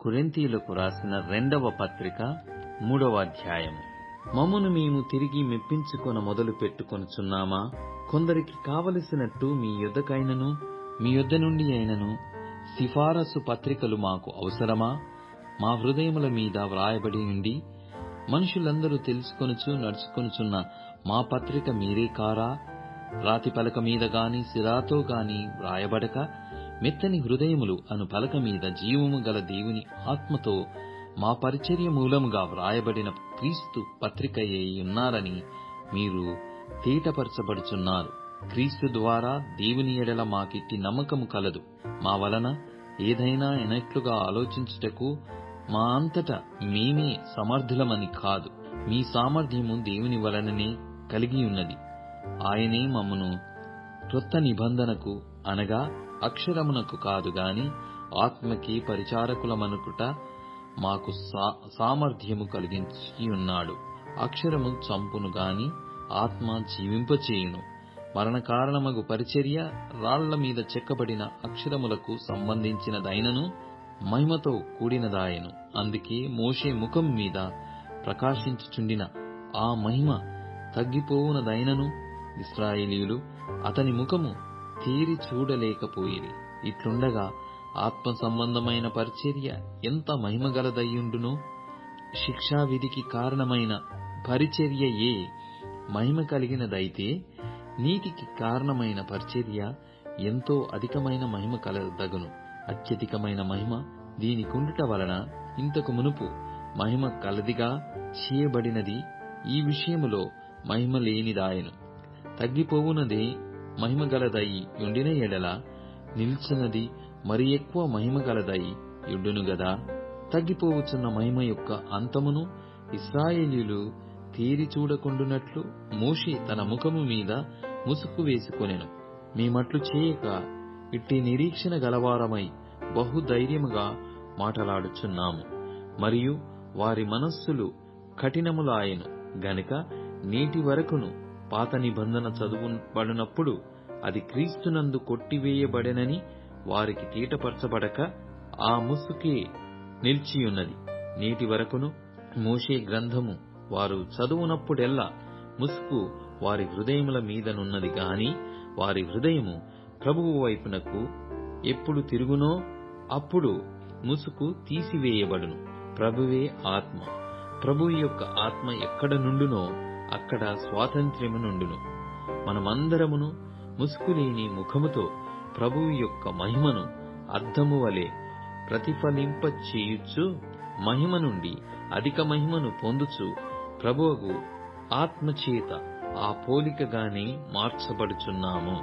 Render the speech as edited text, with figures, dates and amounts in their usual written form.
కొరింథీయులకు రాసిన 2వ పత్రిక 3వ అధ్యాయము. మమ్మును మేము తిరిగి మెప్పించుకొన మొదలు పెట్టుకొనుచున్నామా? కొందరికి కావలసినట్టు మీ యొద్దకైనను మీ యొద్ద నుండి అయినను సిఫారసు పత్రికలు మాకు అవసరమా? మా హృదయముల మీద వ్రాయబడి ఉండి మనుషులందరూ తెలుసుకొనుచు నడుచుకొనుచున్న మా పత్రిక మీరే కారా? రాతి పలక మీద గాని సిరాతో గాని వ్రాయబడక మెత్తని హృదయములు అను పలక మీద జీవము గల దేవుని ఆత్మతో మా పరిచర్య మూలముగా వ్రాయబడిన క్రీస్తు పత్రికయే ఉన్నారని మీరు తేటపరచబడుచున్నారు. క్రీస్తు ద్వారా దేవుని ఎడల మాకిట్టి నమ్మకము కలదు. మా వలన ఏదైనా ఎనట్లుగా ఆలోచించుటకు మా అంతట మేమే సమర్థులమని కాదు, మీ సామర్థ్యము దేవుని వలననే కలిగి ఉన్నది. ఆయనే మమ్మను క్రొత్త నిబంధనకు అనగా అక్షరమునకు కాదు గాని ఆత్మకి పరిచారకులమనుకుట మాకు సామర్థ్యము కలిగించి ఉన్నాడు. అక్షరము చంపును గాని ఆత్మ జీవింపచేయును. మరణ కారణమగు పరిచర్య రాళ్ల మీద చెక్కబడిన అక్షరములకు సంబంధించినదైనను మహిమతో కూడినదాయను. అందుకే మోషే ముఖం మీద ప్రకాశించుచుండిన ఆ మహిమ తగ్గిపోవునదైనను ఇశ్రాయేలీయులు అతని ముఖము తీరి చూడలేకపోయిరి. ఇట్లుండగా ఆత్మ సంబంధమైన పరిచర్య ఎంత మహిమగలదయ్యుండునో, శిక్షావిధికి కారణమైన పరిచర్యయే మహిమ కలిగినదైతే నీతికి కారణమైన పరిచర్య ఎంతో అధికమైన మహిమ కలదగును. అత్యధికమైన మహిమ దీనికుండుట వలన ఇంతకు మునుపు మహిమ కలదిగా చేయబడినది ఈ విషయములో మహిమ లేనిదాయను. తగ్గిపోవునదే మహిమగలదయి యుండిన ఎడల నిల్చున్నది మరి ఎక్కువ మహిమగలదయి యుండును గదా. తగ్గిపోవచ్చున్న మహిమ యొక్క అంతమును ఇశ్రాయేలీయులు తేరి చూడకుండునట్లు మోషే తన ముఖము మీద ముసుగు వేసుకొనెను. మేమట్లు చేయక ఇట్టి నిరీక్షణ గలవారమై బహుధైర్యముగా మాటలాడుచున్నాము. మరియు వారి మనస్సులు కఠినములాయెను గనుక నేటి వరకును పాత నిబంధన చదువుబడినప్పుడు అది క్రీస్తునందు కొట్టివేయబడెనని వారికి తీటపరచబడక ఆ ముసుకే నిలిచియున్నది. నేటి వరకును మోషే గ్రంథము వారు చదువునప్పుడెల్లా ముసుకు వారి హృదయముల మీదనున్నది గాని వారి హృదయము ప్రభువు వైపునకు ఎప్పుడు తిరుగునో అప్పుడు ముసుకు తీసివేయబడును. ప్రభువే ఆత్మ. ప్రభువు యొక్క ఆత్మ ఎక్కడ నుండునో అక్కడ స్వాతంత్ర్యము నుండును. మనమందరమును ముసుకులేని ముఖముతో ప్రభువు యొక్క మహిమను అద్దము వలె ప్రతిఫలింపచేయుచు మహిమ నుండి అధిక మహిమను పొందుచు ప్రభువుకు ఆత్మచేత ఆ పోలికగానే మార్చబడుచున్నాము.